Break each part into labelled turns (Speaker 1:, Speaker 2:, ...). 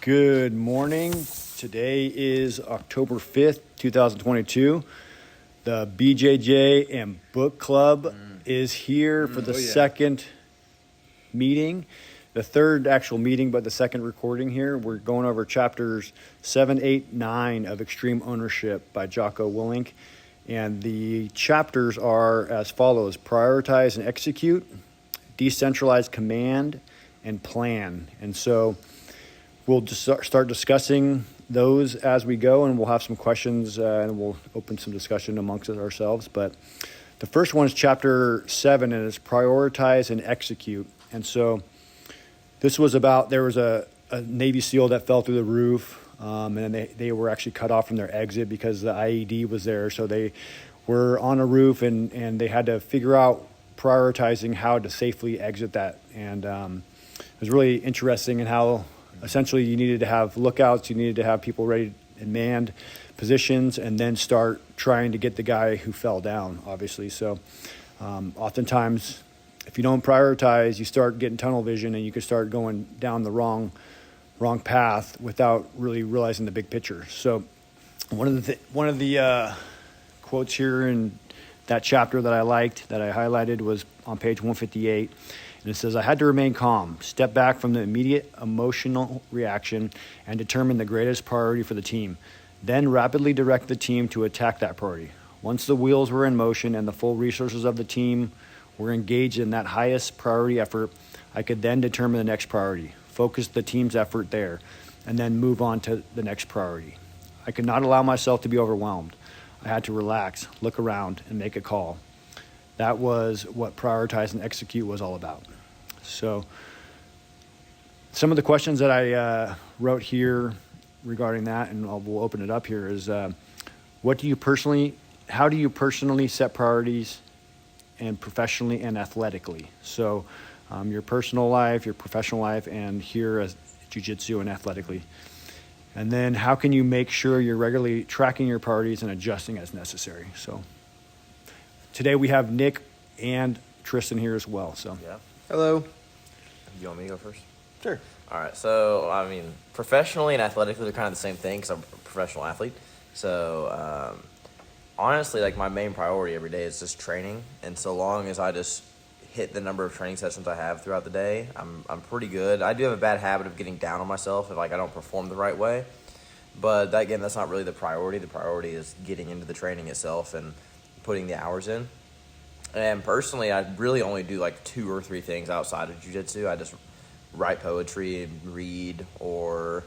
Speaker 1: Good morning. Today is October 5th, 2022. The BJJ and Book Club is here for the second meeting. The third actual meeting, but the second recording here. We're going over chapters 7, 8, 9 of Extreme Ownership by Jocko Willink. And the chapters are as follows: prioritize and execute, decentralized command, and plan. And so we'll just start discussing those as we go, and we'll have some questions and we'll open some discussion amongst ourselves. But the first one is chapter 7, and it's prioritize and execute. And so this was about, there was a Navy SEAL that fell through the roof, and they were actually cut off from their exit because the IED was there. So they were on a roof, and they had to figure out prioritizing how to safely exit that. And it was really interesting in how essentially you needed to have lookouts, you needed to have people ready in manned positions, and then start trying to get the guy who fell down, obviously. So oftentimes, if you don't prioritize, you start getting tunnel vision, and you could start going down the wrong path without really realizing the big picture. So one of the quotes here in that chapter that I liked, that I highlighted, was on page 158. And it says, "I had to remain calm, step back from the immediate emotional reaction, and determine the greatest priority for the team. Then rapidly direct the team to attack that priority. Once the wheels were in motion and the full resources of the team were engaged in that highest priority effort, I could then determine the next priority, focus the team's effort there, and then move on to the next priority. I could not allow myself to be overwhelmed. I had to relax, look around, and make a call." That was what prioritize and execute was all about. So some of the questions that I wrote here regarding that, and we'll open it up here, is how do you personally set priorities, and professionally and athletically? So your personal life, your professional life, and here as jiu-jitsu and athletically. And then how can you make sure you're regularly tracking your priorities and adjusting as necessary? So today we have Nick and Tristan here as well. So
Speaker 2: yeah.
Speaker 3: Hello.
Speaker 2: You want me to go first?
Speaker 3: Sure.
Speaker 2: All right. So, I mean, professionally and athletically, they're kind of the same thing because I'm a professional athlete. So, honestly, like, my main priority every day is just training. And so long as I just hit the number of training sessions I have throughout the day, I'm pretty good. I do have a bad habit of getting down on myself if, like, I don't perform the right way. But, again, that's not really the priority. The priority is getting into the training itself and putting the hours in. And personally, I really only do like 2 or 3 things outside of jiu-jitsu. I just write poetry and read, or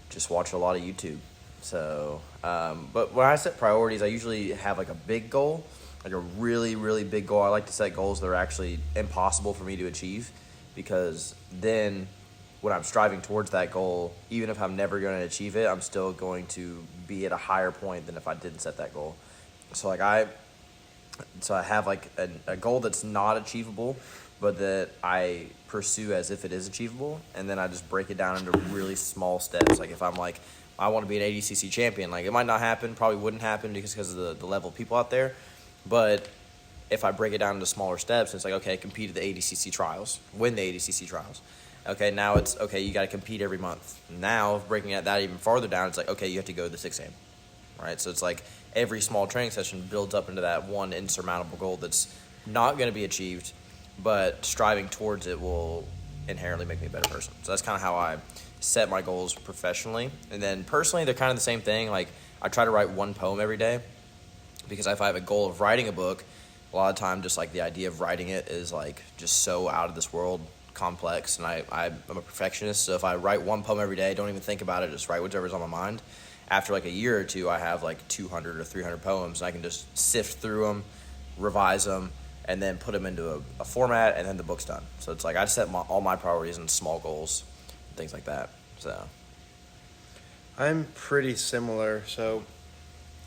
Speaker 2: just watch a lot of YouTube. So, but when I set priorities, I usually have like a big goal, like a really, really big goal. I like to set goals that are actually impossible for me to achieve, because then when I'm striving towards that goal, even if I'm never going to achieve it, I'm still going to be at a higher point than if I didn't set that goal. So like I have like a goal that's not achievable, but that I pursue as if it is achievable, and then I just break it down into really small steps. Like if I'm like, I want to be an ADCC champion, like it might not happen, probably wouldn't happen because of the level of people out there, but if I break it down into smaller steps, it's like, okay, compete at the ADCC trials, win the ADCC trials. Okay, now it's, okay, you got to compete every month. Now, breaking that even farther down, it's like, okay, you have to go to the 6 a.m., right? So it's like every small training session builds up into that one insurmountable goal that's not going to be achieved, but striving towards it will inherently make me a better person. So that's kind of how I set my goals professionally. And then personally, they're kind of the same thing. Like, I try to write 1 poem every day, because if I have a goal of writing a book, a lot of time just like the idea of writing it is like just so out of this world, complex, and I'm a perfectionist. So if I write 1 poem every day, don't even think about it, just write whatever's on my mind. After like a year or two, I have like 200 or 300 poems, and I can just sift through them, revise them, and then put them into a format, and then the book's done. So it's like I set all my priorities in small goals, and things like that. So
Speaker 3: I'm pretty similar. So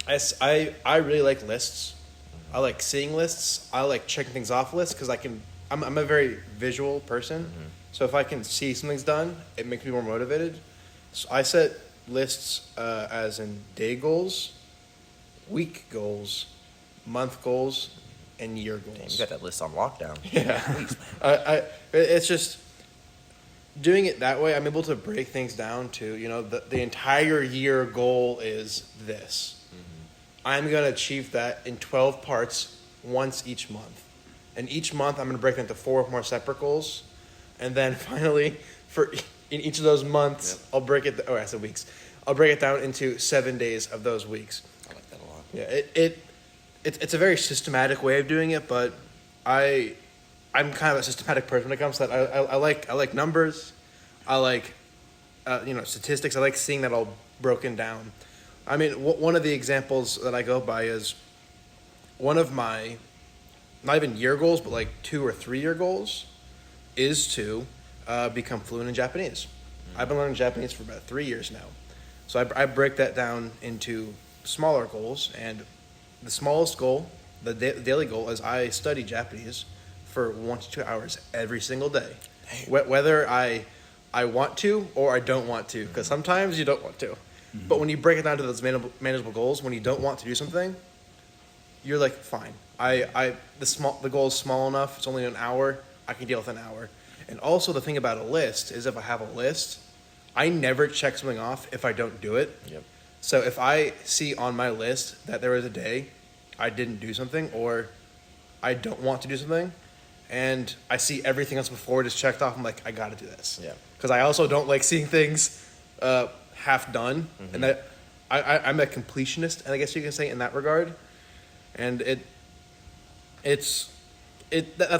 Speaker 3: I really like lists. I like seeing lists. I like checking things off lists because I'm a very visual person. Mm-hmm. So if I can see something's done, it makes me more motivated. So I set lists as in day goals, week goals, month goals, and year goals.
Speaker 2: Damn, you got that list on lockdown.
Speaker 3: Yeah. It's just doing it that way, I'm able to break things down to, the entire year goal is this. I'm going to achieve that in 12 parts once each month. And each month, I'm going to break it into 4 more separate goals. And then finally, in each of those months, I'll break it, I said weeks. I'll break it down into 7 days of those weeks.
Speaker 2: I like that a lot.
Speaker 3: Yeah, it's a very systematic way of doing it, but I'm kind of a systematic person when it comes to that. I like numbers. I like statistics. I like seeing that all broken down. I mean, one of the examples that I go by is one of my, not even year goals, but like 2 or 3 year goals is to become fluent in Japanese. Mm-hmm. I've been learning Japanese for about 3 years now. So I break that down into smaller goals, and the smallest goal, the daily goal, is I study Japanese for 1 to 2 hours every single day. Whether I want to or I don't want to, because sometimes you don't want to. Mm-hmm. But when you break it down to those manageable goals, when you don't want to do something, you're like, fine. The goal is small enough. It's only an hour. I can deal with an hour. And also the thing about a list is if I have a list, I never check something off if I don't do it.
Speaker 2: Yep.
Speaker 3: So if I see on my list that there was a day I didn't do something or I don't want to do something, and I see everything else before just checked off, I'm like, I got to do this.
Speaker 2: Yeah. Because
Speaker 3: I also don't like seeing things half done, and that I'm a completionist, and I guess you can say in that regard, and that's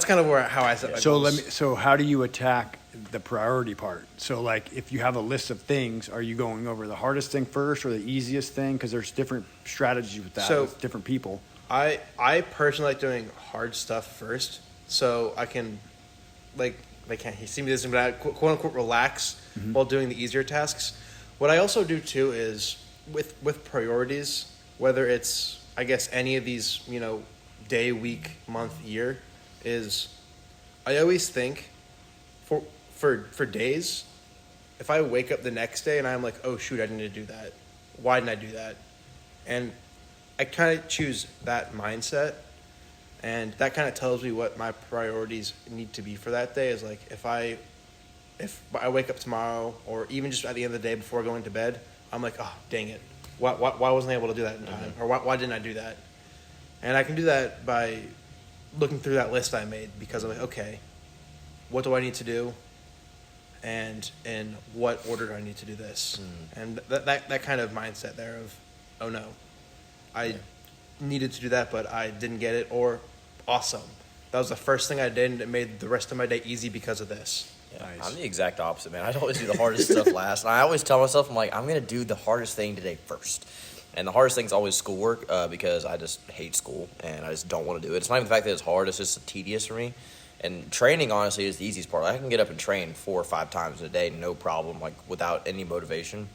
Speaker 3: kind of how I set my goals.
Speaker 1: So how do you attack the priority part? So like if you have a list of things, are you going over the hardest thing first or the easiest thing? Because there's different strategies with that with different people.
Speaker 3: I personally like doing hard stuff first, so I can they can't see me this, but I quote unquote relax while doing the easier tasks. What I also do too is with priorities, whether it's I guess any of these day, week, month, year, is I always think for days, if I wake up the next day and I'm like, oh shoot, I didn't need to do that. Why didn't I do that? And I kind of choose that mindset, and that kind of tells me what my priorities need to be for that day. Is like if I wake up tomorrow, or even just at the end of the day before going to bed, I'm like, oh dang it, why wasn't I able to do that in time, or why didn't I do that? And I can do that by looking through that list I made, because I'm like, okay, what do I need to do? And in what order do I need to do this? And that kind of mindset there of, oh no, I needed to do that, but I didn't get it, or awesome, that was the first thing I did, and it made the rest of my day easy because of this.
Speaker 2: Yeah,
Speaker 1: nice.
Speaker 2: I'm the exact opposite, man. I always do the hardest stuff last. And I always tell myself, I'm like, I'm going to do the hardest thing today first. And the hardest thing is always schoolwork, because I just hate school and I just don't want to do it. It's not even the fact that it's hard, it's just tedious for me. And training, honestly, is the easiest part. I can get up and train 4 or 5 times a day, no problem, like without any motivation.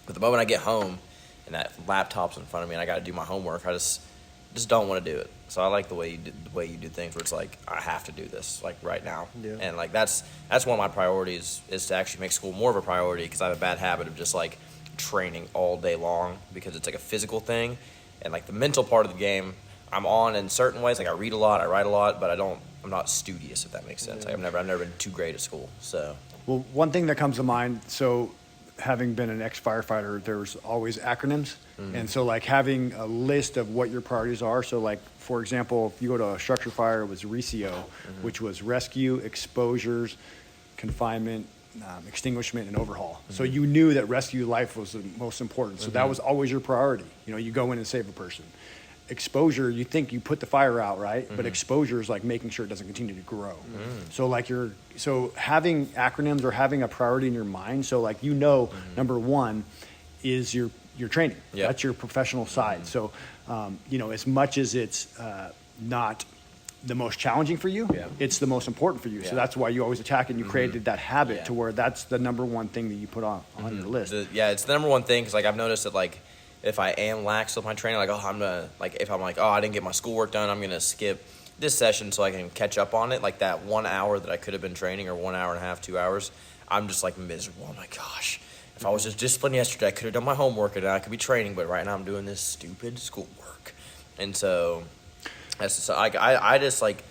Speaker 2: But the moment I get home and that laptop's in front of me and I got to do my homework, I just don't want to do it. So I like the way you do things, where it's like, I have to do this like right now.
Speaker 3: Yeah.
Speaker 2: And like that's one of my priorities, is to actually make school more of a priority, because I have a bad habit of just like training all day long, because it's like a physical thing, and like the mental part of the game I'm on in certain ways. Like I read a lot, I write a lot, but I'm not studious, if that makes sense. Like I've never been too great at school. So
Speaker 1: Well, one thing that comes to mind, so having been an ex-firefighter, there's always acronyms. And so like having a list of what your priorities are. So like, for example, if you go to a structure fire, it was RECIO, which was rescue, exposures, confinement, extinguishment, and overhaul. So you knew that rescue life was the most important. So that was always your priority. You go in and save a person. Exposure, you think you put the fire out, right? But exposure is like making sure it doesn't continue to grow. So like so having acronyms or having a priority in your mind. So like, number one is your training.
Speaker 2: Yep.
Speaker 1: That's your professional side. So, as much as it's not the most challenging for you, it's the most important for you.
Speaker 2: Yeah.
Speaker 1: So that's why you always attack it, and you created that habit to where that's the number one thing that you put on your list.
Speaker 2: It's the number one thing, because like I've noticed that like if I am lax with my training, like if I'm like, oh, I didn't get my schoolwork done, I'm gonna skip this session so I can catch up on it. Like that 1 hour that I could have been training, or 1 hour and a half, 2 hours, I'm just like miserable. Oh my gosh. If I was just disciplined yesterday, I could have done my homework and I could be training, but right now I'm doing this stupid schoolwork. And so I just like,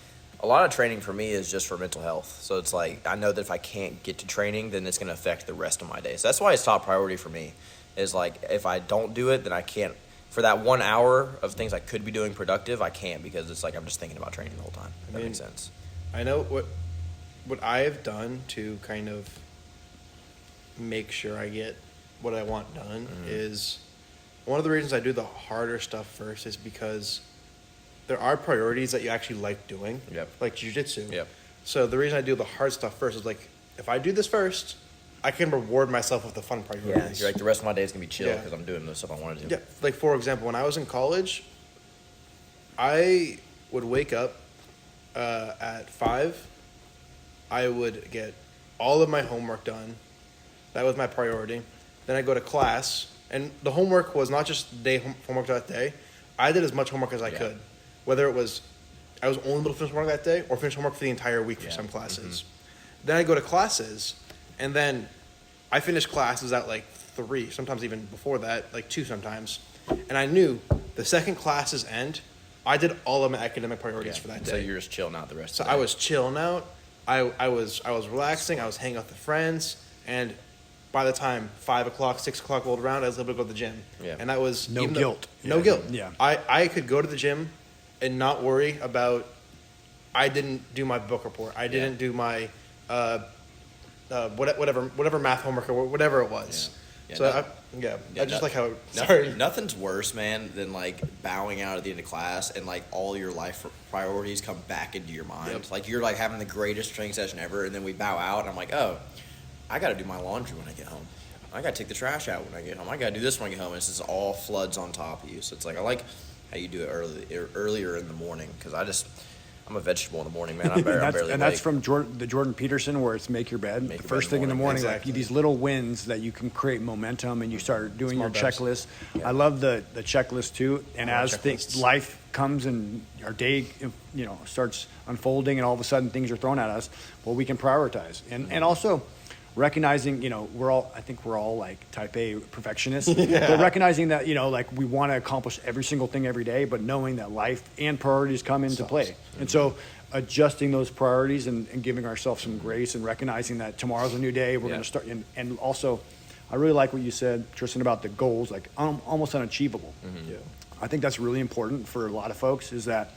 Speaker 2: a lot of training for me is just for mental health. So it's like I know that if I can't get to training, then it's going to affect the rest of my day. So that's why it's top priority for me. Is like if I don't do it, then I can't. For that 1 hour of things I could be doing productive, I can't because it's like I'm just thinking about training the whole time. That makes sense.
Speaker 3: I know what I have done to kind of make sure I get what I want done is one of the reasons I do the harder stuff first is because there are priorities that you actually like doing, like jiu-jitsu. So the reason I do the hard stuff first is like, if I do this first, I can reward myself with the fun priorities.
Speaker 2: Yeah, you're like, the rest of my day is going to be chill because I'm doing the stuff I want to do.
Speaker 3: Yeah, like for example, when I was in college, I would wake up at 5. I would get all of my homework done. That was my priority. Then I go to class, and the homework was not just day homework that day. I did as much homework as I could. Whether it was I was only able to finish homework that day or finish homework for the entire week for some classes. Then I go to classes, and then I finish classes at like 3, sometimes even before that, like 2 sometimes. And I knew the second classes end, I did all of my academic priorities for that day.
Speaker 2: So you're just chilling out the rest of the
Speaker 3: So
Speaker 2: day.
Speaker 3: I was chilling out. I was relaxing. I was hanging out with the friends. And by the time 5 o'clock, 6 o'clock rolled around, I was able to go to the gym. And that was
Speaker 1: no guilt.
Speaker 3: No guilt.
Speaker 1: Yeah.
Speaker 3: I could go to the gym and not worry about, I didn't do my book report. I didn't do my whatever math homework or whatever it was. I just like how. Sorry.
Speaker 2: Nothing's worse, man, than like bowing out at the end of class and like all your life priorities come back into your mind. Like you're like having the greatest training session ever, and then we bow out, and I'm like, oh, I got to do my laundry when I get home. I got to take the trash out when I get home. I got to do this when I get home. And it's just all floods on top of you. So it's like I like how you do it earlier in the morning because I'm a vegetable in the morning, man. I'm barely
Speaker 1: that's from the Jordan Peterson, where it's make your bed. The first thing in the morning,
Speaker 3: exactly.
Speaker 1: like these little wins that you can create momentum, and you start doing your
Speaker 3: Small
Speaker 1: checklist. I love the checklist too. And as life comes and our day, starts unfolding, and all of a sudden things are thrown at us, well, we can prioritize. And also recognizing, I think we're all like type A perfectionists, but recognizing that, like we want to accomplish every single thing every day, but knowing that life and priorities come into play. And so adjusting those priorities and giving ourselves some grace and recognizing that tomorrow's a new day. We're going to start. And also, I really like what you said, Tristan, about the goals, like almost unachievable. I think that's really important for a lot of folks, is that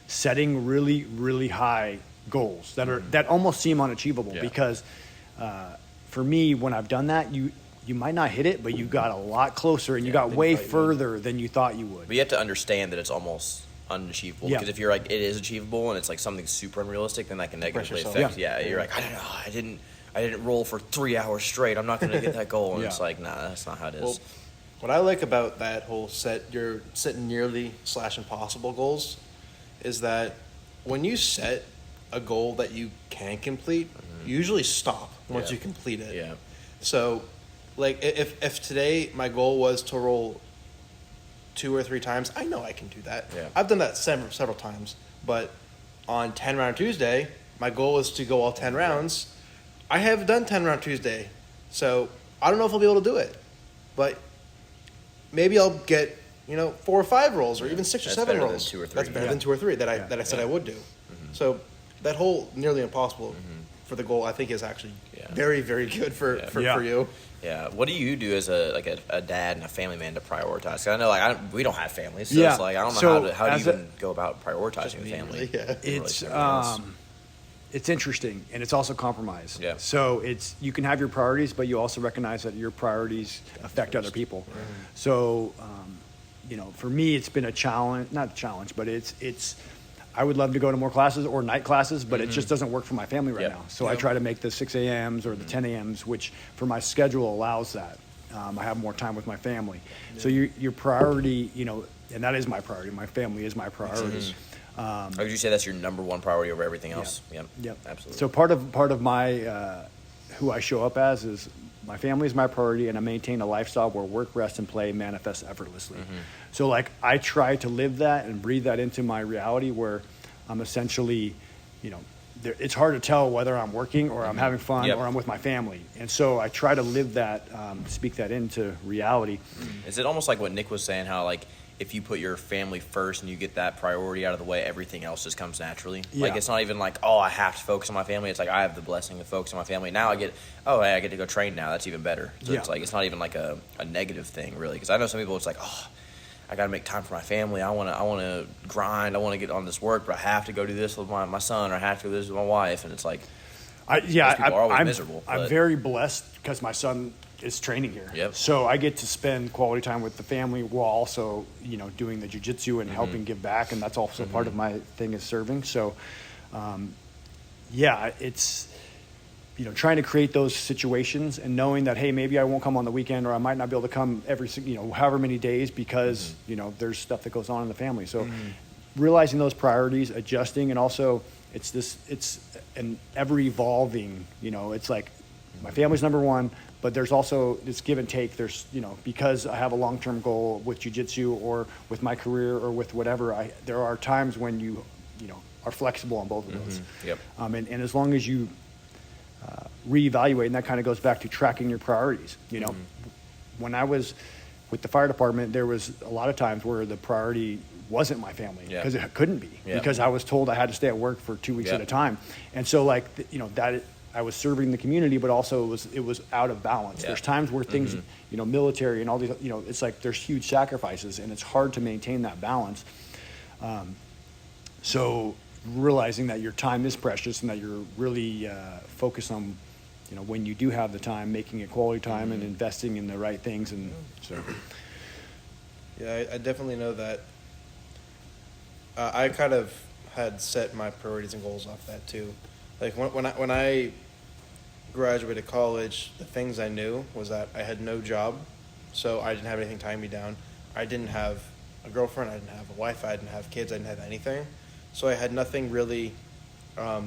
Speaker 1: setting really, really high goals that almost seem unachievable because, for me, when I've done that, you might not hit it, but you got a lot closer and you got way further than you thought you would.
Speaker 2: But you have to understand that it's almost unachievable. Because if you're like, it is achievable and it's like something super unrealistic, then that can negatively affect. You're like, I don't know, I didn't roll for 3 hours straight. I'm not going to get that goal. And it's like, nah, that's not how it is.
Speaker 3: Well, what I like about that whole set nearly / impossible goals is that when you set a goal that you can complete, you usually stop once you complete it. So, like, if today my goal was to roll 2 or 3 times, I know I can do that. I've done that several times. But on 10 round Tuesday, my goal is to go all 10 rounds. I have done 10 round Tuesday, so I don't know if I'll be able to do it, but maybe I'll get 4 or 5 rolls, or even 6 or 7 rolls.
Speaker 2: That's better than 2 or 3.
Speaker 3: That's better than 2 or 3 that I said I would do. So that whole nearly impossible for the goal, I think, is actually very, very good for you.
Speaker 2: Yeah. What do you do as a dad and a family man to prioritize? 'Cause I know we don't have families, so it's like I don't know how do you even go about prioritizing a family.
Speaker 1: It's interesting, and it's also compromise. So you can have your priorities, but you also recognize that your priorities affect other people. So for me, it's been a challenge, not a challenge, but it's I would love to go to more classes or night classes, but it just doesn't work for my family right now. So I try to make the 6 a.m.s or the 10 a.m.s, which for my schedule allows that. I have more time with my family. So your priority, and that is my priority. My family is my priority.
Speaker 2: Would you say that's your number one priority over everything else?
Speaker 1: Yep.
Speaker 2: Absolutely.
Speaker 1: So part of my who I show up as is my family is my priority, and I maintain a lifestyle where work, rest, and play manifest effortlessly. So like I try to live that and breathe that into my reality, where I'm essentially, it's hard to tell whether I'm working or I'm having fun or I'm with my family. And so I try to live that, speak that into reality.
Speaker 2: Is it almost like what Nick was saying, how like if you put your family first and you get that priority out of the way, everything else just comes naturally.
Speaker 1: Yeah.
Speaker 2: Like, it's not even like, oh, I have to focus on my family. It's like, I have the blessing to focus on my family. Now I get, oh, hey, I get to go train now. That's even better. So it's like, it's not even like a negative thing, really. Because I know some people, it's like, oh, I got to make time for my family. I want to grind. I want to get on this work, but I have to go do this with my son, or I have to do this with my wife. And it's like, those people are always miserable.
Speaker 1: I'm very blessed because my son is training here.
Speaker 2: Yep.
Speaker 1: So I get to spend quality time with the family while also, doing the jiu-jitsu and helping give back. And that's also part of my thing is serving. So, it's, trying to create those situations and knowing that, hey, maybe I won't come on the weekend, or I might not be able to come every, however many days because, there's stuff that goes on in the family. So realizing those priorities, adjusting, and also it's an ever evolving, it's like my family's number one, but there's also this give and take. There's, because I have a long-term goal with jiu-jitsu or with my career or with whatever, there are times when you are flexible on both of those.
Speaker 2: Yep.
Speaker 1: And as long as you reevaluate, and that kind of goes back to tracking your priorities. When I was with the fire department, there was a lot of times where the priority wasn't my family because it couldn't be because I was told I had to stay at work for 2 weeks at a time. And so that I was serving the community, but also it was out of balance. There's times where things, military and all these, it's like there's huge sacrifices and it's hard to maintain that balance. So realizing that your time is precious and that you're really focused on, when you do have the time, making it quality time and investing in the right things. And so.
Speaker 3: Yeah, I definitely know that. I kind of had set my priorities and goals off that too. Like when I graduated college, the things I knew was that I had no job, so I didn't have anything tying me down. I didn't have a girlfriend, I didn't have a wife, I didn't have kids, I didn't have anything. So I had nothing really, I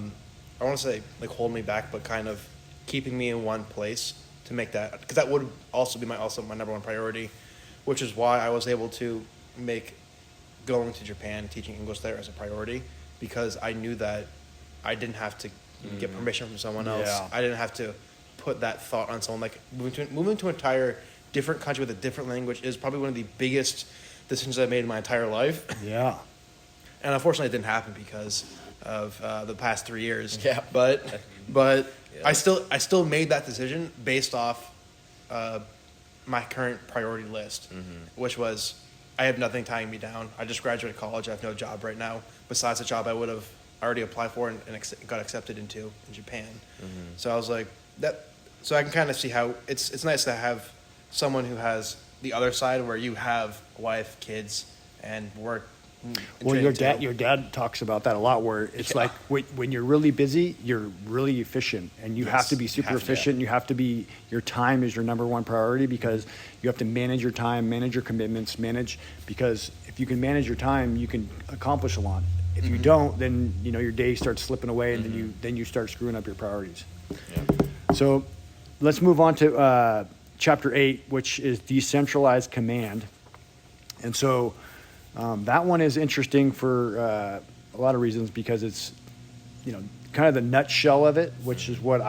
Speaker 3: want to say like hold me back, but kind of keeping me in one place to make that, because that would also be my number one priority, which is why I was able to make going to Japan, teaching English there as a priority, because I knew that I didn't have to get permission from someone else.
Speaker 1: Yeah.
Speaker 3: I didn't have to put that thought on someone. Like moving to an entire different country with a different language is probably one of the biggest decisions I've made in my entire life.
Speaker 1: Yeah.
Speaker 3: And unfortunately, it didn't happen because of the past 3 years.
Speaker 2: Yeah.
Speaker 3: But I still made that decision based off my current priority list, which was I have nothing tying me down. I just graduated college. I have no job right now besides the job I would have already applied for and got accepted into in Japan. So I was like that. So I can kind of see how it's nice to have someone who has the other side where you have a wife, kids, and work.
Speaker 1: Well, your dad talks about that a lot, where it's like when you're really busy, you're really efficient, and you have to be super efficient. You have to be, your time is your number one priority, because you have to manage your time, manage your commitments, because if you can manage your time, you can accomplish a lot. If you don't, then your day starts slipping away, and then you start screwing up your priorities. Yeah. So let's move on to chapter 8, which is Decentralized Command. And so that one is interesting for a lot of reasons, because it's, kind of the nutshell of it, which is what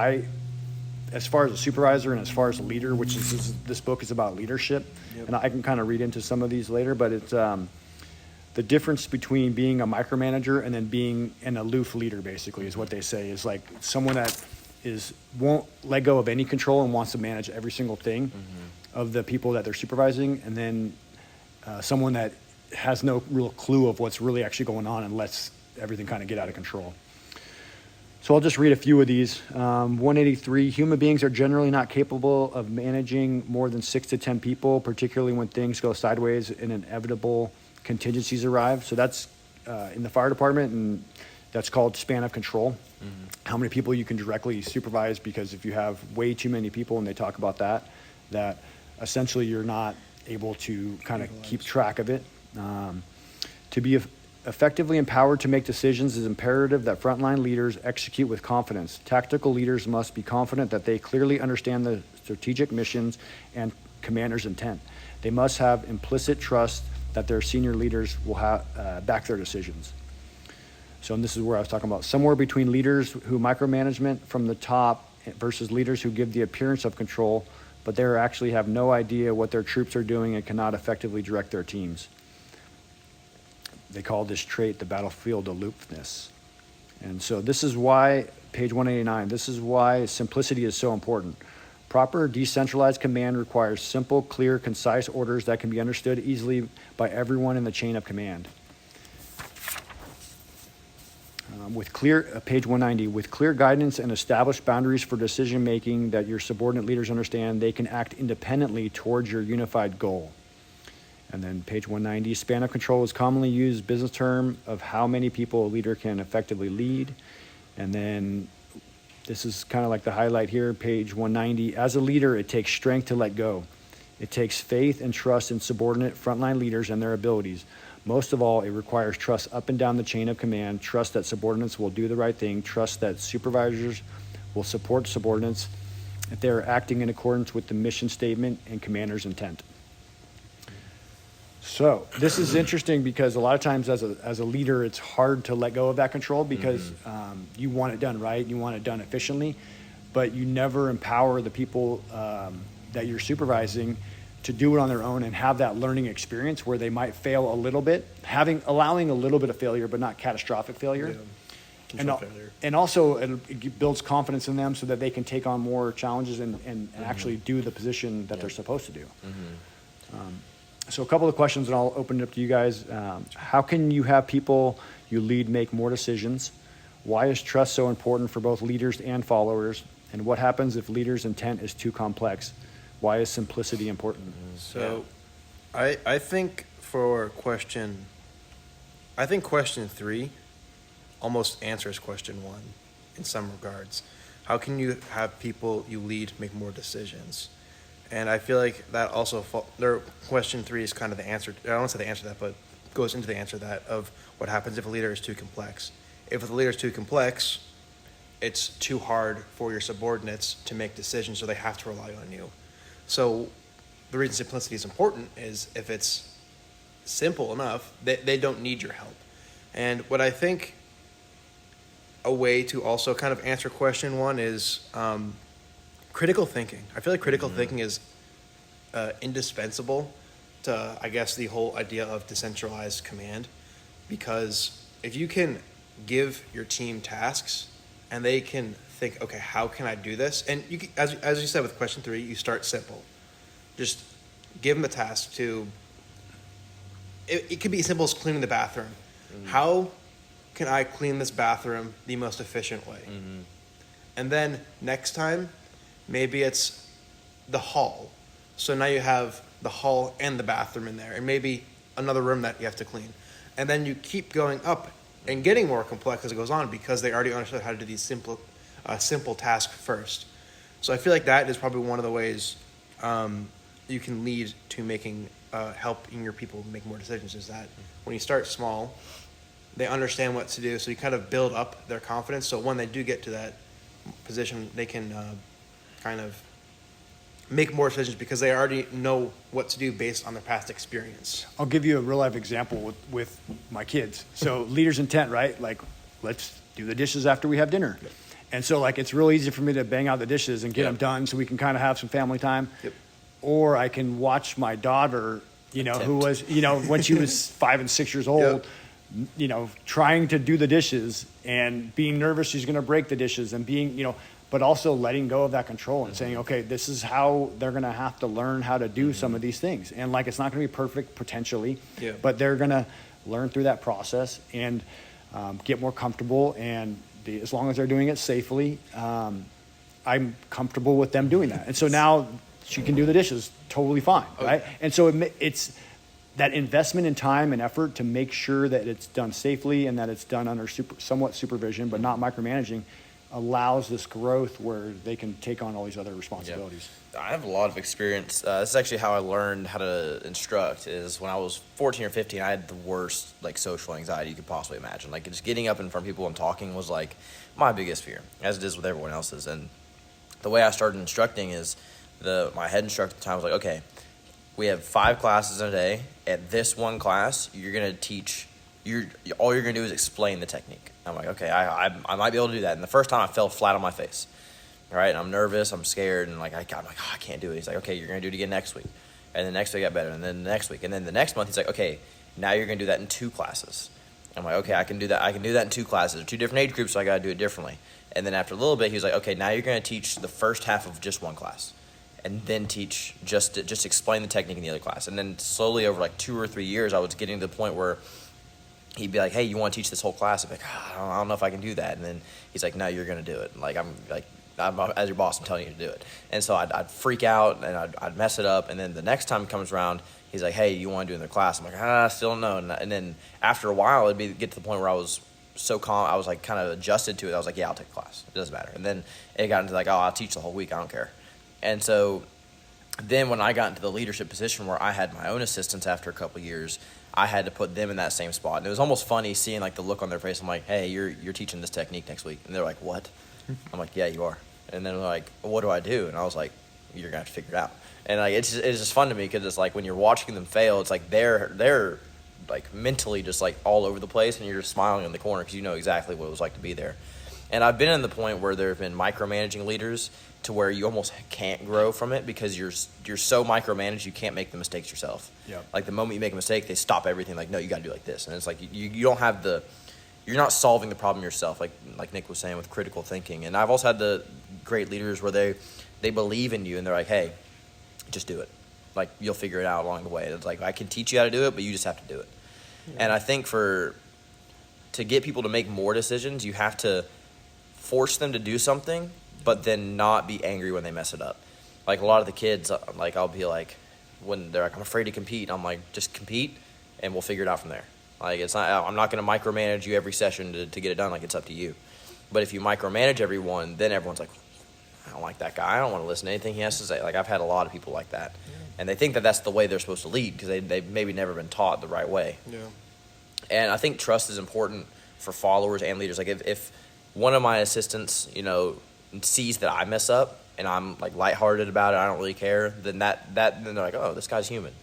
Speaker 1: as far as a supervisor and as far as a leader, which is this book is about leadership. Yep. And I can kind of read into some of these later, but it's the difference between being a micromanager and then being an aloof leader, basically, is what they say, is like someone that won't let go of any control and wants to manage every single thing of the people that they're supervising, and then someone that has no real clue of what's really actually going on and lets everything kind of get out of control. So I'll just read a few of these. 183, human beings are generally not capable of managing more than 6 to 10 people, particularly when things go sideways and inevitable contingencies arrive. So that's in the fire department, and that's called span of control. How many people you can directly supervise, because if you have way too many people, and they talk about that essentially you're not able to kind of keep track of it. To be effectively empowered to make decisions, is imperative that frontline leaders execute with confidence. Tactical leaders must be confident that they clearly understand the strategic missions and commander's intent. They must have implicit trust that their senior leaders will back their decisions. So, and this is where I was talking about somewhere between leaders who micromanagement from the top versus leaders who give the appearance of control, but they actually have no idea what their troops are doing and cannot effectively direct their teams. They call this trait the battlefield aloofness. And so this is why, page 189, this is why simplicity is so important. Proper decentralized command requires simple, clear, concise orders that can be understood easily by everyone in the chain of command. Page 190, with clear guidance and established boundaries for decision making that your subordinate leaders understand, they can act independently towards your unified goal. And then page 190, span of control is commonly used business term of how many people a leader can effectively lead. And then this is kind of like the highlight here, page 190. As a leader, it takes strength to let go. It takes faith and trust in subordinate frontline leaders and their abilities. Most of all, it requires trust up and down the chain of command, trust that subordinates will do the right thing, trust that supervisors will support subordinates if they are acting in accordance with the mission statement and commander's intent. So this is interesting because a lot of times as a leader, it's hard to let go of that control because you want it done right, you want it done efficiently, but you never empower the people that you're supervising to do it on their own and have that learning experience where they might fail a little bit, allowing a little bit of failure, but not catastrophic failure.
Speaker 3: Yeah.
Speaker 1: And also it builds confidence in them so that they can take on more challenges and actually do the position that they're supposed to do. So a couple of questions, and I'll open it up to you guys. How can you have people you lead make more decisions? Why is trust so important for both leaders and followers? And what happens if leaders' intent is too complex? Why is simplicity important?
Speaker 3: So I think question 3 almost answers question 1 in some regards. How can you have people you lead make more decisions? And I feel like that also question 3 is kind of the answer. I don't want to say the answer to that, but goes into the answer to that of what happens if a leader is too complex. If the leader is too complex, it's too hard for your subordinates to make decisions, so they have to rely on you. So the reason simplicity is important is if it's simple enough, they don't need your help. And what I think a way to also kind of answer question 1 is critical thinking. I feel like critical thinking is indispensable to, I guess, the whole idea of decentralized command, because if you can give your team tasks and they can think, okay, how can I do this? And you can, as you said with question 3, you start simple. Just give them a task to, it could be as simple as cleaning the bathroom. How can I clean this bathroom the most efficient way? And then next time, maybe it's the hall. So now you have the hall and the bathroom in there, and maybe another room that you have to clean. And then you keep going up and getting more complex as it goes on because they already understood how to do these simple tasks first. So I feel like that is probably one of the ways you can lead to making helping your people make more decisions, is that when you start small, they understand what to do, so you kind of build up their confidence, so when they do get to that position, they can kind of make more decisions because they already know what to do based on their past experience.
Speaker 1: I'll give you a real life example with my kids. So leader's intent, right? Like, let's do the dishes after we have dinner.
Speaker 3: Yep.
Speaker 1: And so like, it's real easy for me to bang out the dishes and get them done so we can kind of have some family time.
Speaker 3: Yep.
Speaker 1: Or I can watch my daughter, who was, when she was 5 and 6 years old, trying to do the dishes and being nervous she's going to break the dishes and being, but also letting go of that control and saying, okay, this is how they're going to have to learn how to do some of these things. And like, it's not going to be perfect potentially, but they're going to learn through that process and get more comfortable. And as long as they're doing it safely, I'm comfortable with them doing that. And so now she can do the dishes totally fine, right? And so it's that investment in time and effort to make sure that it's done safely and that it's done under somewhat supervision, but not micromanaging, allows this growth where they can take on all these other responsibilities.
Speaker 2: I have a lot of experience. This is actually how I learned how to instruct. Is when I was 14 or 15, I had the worst social anxiety you could possibly imagine. Like, just getting up in front of people and talking was like my biggest fear, as it is with everyone else's. And the way I started instructing is my head instructor at the time was like, okay, we have 5 classes in a day. At this one class, you're gonna teach. All you're gonna do is explain the technique. I'm like, okay, I might be able to do that. And the first time I fell flat on my face. All right, and I'm nervous, I'm scared, and I'm like, oh, I can't do it. He's like, okay, you're gonna do it again next week. And the next week I got better, and then the next week. And then the next month he's like, okay, now you're going to do that in 2 classes. I'm like, okay, I can do that. I can do that in 2 classes, 2 different age groups, so I got to do it differently. And then after a little bit, he was like, okay, now you're going to teach the first half of just 1 class, and then teach just explain the technique in the other class. And then slowly over like 2 or 3 years, I was getting to the point where he'd be like, hey, you want to teach this whole class? I'd be like, I don't know if I can do that. And then he's like, no, you're going to do it. Like, I'm as your boss, I'm telling you to do it. And so I'd freak out and I'd mess it up. And then the next time it comes around, he's like, hey, you want to do it in the class? I'm like, I still don't know. And then after a while, get to the point where I was so calm, I was like kind of adjusted to it. I was like, yeah, I'll take a class. It doesn't matter. And then it got into like, oh, I'll teach the whole week. I don't care. And so then when I got into the leadership position where I had my own assistants after a couple of years, I had to put them in that same spot. And it was almost funny seeing like the look on their face. I'm like, hey, you're teaching this technique next week. And they're like, what? I'm like, yeah, you are. And then they're like, well, what do I do? And I was like, you're gonna have to figure it out. And like it's just fun to me because it's like when you're watching them fail, it's like they're like mentally just like all over the place, and you're just smiling in the corner because you know exactly what it was like to be there. And I've been in the point where there have been micromanaging leaders to where you almost can't grow from it because you're so micromanaged you can't make the mistakes yourself.
Speaker 1: Yeah.
Speaker 2: Like the moment you make a mistake, they stop everything. Like, no, you got to do it like this. And it's like you don't have you're not solving the problem yourself. Like Nick was saying with critical thinking. And I've also had the great leaders where they believe in you and they're like, hey, just do it. Like you'll figure it out along the way. It's like I can teach you how to do it, but you just have to do it. Yeah. And I think to get people to make more decisions, you have to force them to do something, but then not be angry when they mess it up. Like a lot of the kids, like I'll be like, when they're like, I'm afraid to compete, I'm like, just compete and we'll figure it out from there. Like I'm not going to micromanage you every session to get it done. Like it's up to you. But if you micromanage everyone, then everyone's like, I don't like that guy. I don't want to listen to anything he has to say. Like I've had a lot of people like that. Yeah. And they think that that's the way they're supposed to lead because they've maybe never been taught the right way.
Speaker 3: Yeah.
Speaker 2: And I think trust is important for followers and leaders. Like if one of my assistants, sees that I mess up and I'm like lighthearted about it, I don't really care, then then they're like, oh, this guy's human,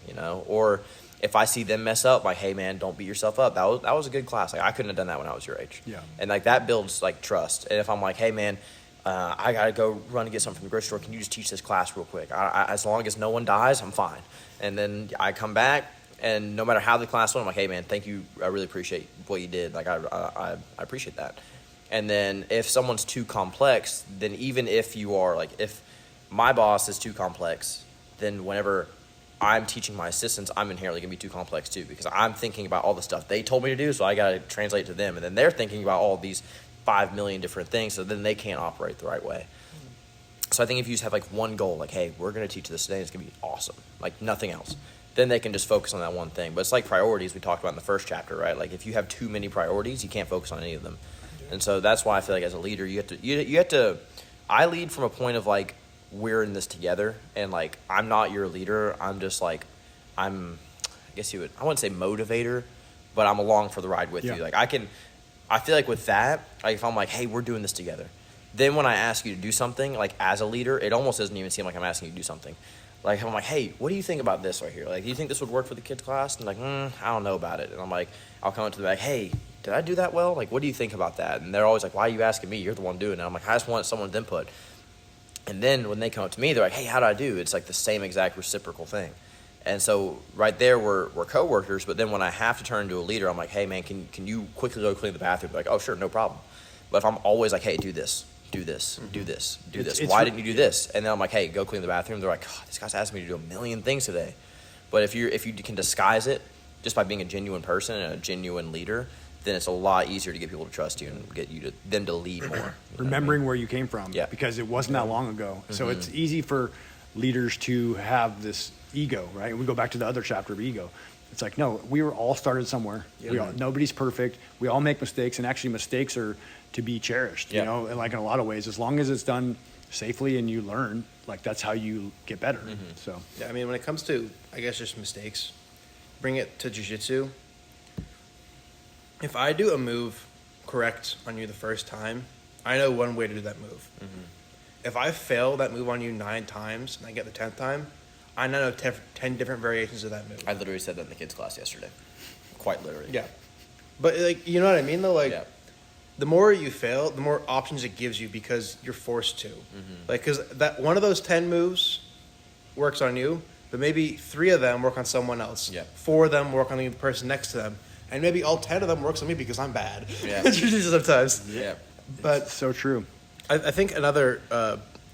Speaker 2: Or if I see them mess up, like, hey man, don't beat yourself up. That was a good class. Like I couldn't have done that when I was your age.
Speaker 1: Yeah.
Speaker 2: And like that builds like trust. And if I'm like, hey man, I gotta go run and get something from the grocery store. Can you just teach this class real quick? As long as no one dies, I'm fine. And then I come back, and no matter how the class went, I'm like, hey man, thank you. I really appreciate what you did. Like I appreciate that. And then if someone's too complex, then even if you are like, if my boss is too complex, then whenever I'm teaching my assistants, I'm inherently gonna be too complex too, because I'm thinking about all the stuff they told me to do, so I gotta translate to them, and then they're thinking about all these 5 million different things, so then they can't operate the right way. So I think if you just have like one goal, like, hey, we're gonna teach this today, it's gonna be awesome, like nothing else, then they can just focus on that one thing. But it's like priorities we talked about in the first chapter, right? Like if you have too many priorities, you can't focus on any of them. And so that's why I feel like as a leader, you have to. I lead from a point of like, we're in this together, and like I'm not your leader. I'm just like, I wouldn't say motivator, but I'm along for the ride with you. Like I feel like with that, like if I'm like, hey, we're doing this together, then when I ask you to do something, like as a leader, it almost doesn't even seem like I'm asking you to do something. Like I'm like, hey, what do you think about this right here? Like, do you think this would work for the kids class? And like, I don't know about it. And I'm like, I'll come up to the back, hey, did I do that well? Like, what do you think about that? And they're always like, why are you asking me? You're the one doing it. I'm like, I just want someone's input. And then when they come up to me, they're like, hey, how did I do? It's like the same exact reciprocal thing. And so right there, we're coworkers. But then when I have to turn into a leader, I'm like, hey, man, can you quickly go clean the bathroom? They're like, oh, sure, no problem. But if I'm always like, hey, do this, do this, do this, do this. Why didn't you do this? And then I'm like, hey, go clean the bathroom. They're like, oh, this guy's asking me to do a million things today. But if you can disguise it just by being a genuine person and a genuine leader, then it's a lot easier to get people to trust you and get them to lead more.
Speaker 1: Remembering where you came from,
Speaker 2: yeah.
Speaker 1: Because it wasn't that long ago. Mm-hmm. So it's easy for leaders to have this ego, right? And we go back to the other chapter of ego. It's like, no, we were all started somewhere. Yeah. Nobody's perfect. We all make mistakes, and actually mistakes are to be cherished, and like in a lot of ways, as long as it's done safely and you learn, like that's how you get better. Mm-hmm. So
Speaker 3: yeah, I mean, when it comes to, I guess, just mistakes, bring it to jiu-jitsu. If I do a move correct on you the first time, I know one way to do that move. Mm-hmm. If I fail that move on you 9 times and I get the 10th time, I now know 10 different variations of that move.
Speaker 2: I literally said that in the kids' class yesterday. Quite literally.
Speaker 3: Yeah. But, like, you know what I mean, though? Like, the more you fail, the more options it gives you because you're forced to. Mm-hmm. Like, because that one of those 10 moves works on you, but maybe 3 of them work on someone else.
Speaker 2: Yeah.
Speaker 3: 4 of them work on the person next to them. And maybe all 10 of them works on me because I'm bad.
Speaker 2: Yeah.
Speaker 3: Sometimes.
Speaker 2: Yeah.
Speaker 3: But
Speaker 1: So true.
Speaker 3: I think another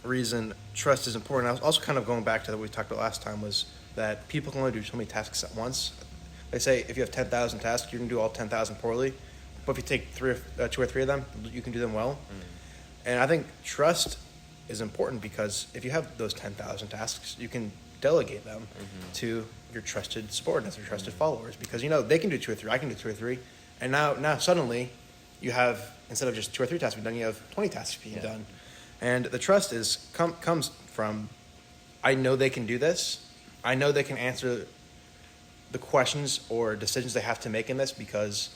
Speaker 3: reason trust is important, I was also kind of going back to what we talked about last time, was that people can only do so many tasks at once. They say if you have 10,000 tasks, you can do all 10,000 poorly. But if you take 2 or 3 of them, you can do them well. And I think trust is important because if you have those 10,000 tasks, you can delegate them to your trusted subordinates or trusted followers, because they can do 2 or 3, I can do 2 or 3, and now suddenly you have, instead of just 2 or 3 tasks being done, you have 20 tasks being done. And the trust comes from, I know they can do this, I know they can answer the questions or decisions they have to make in this because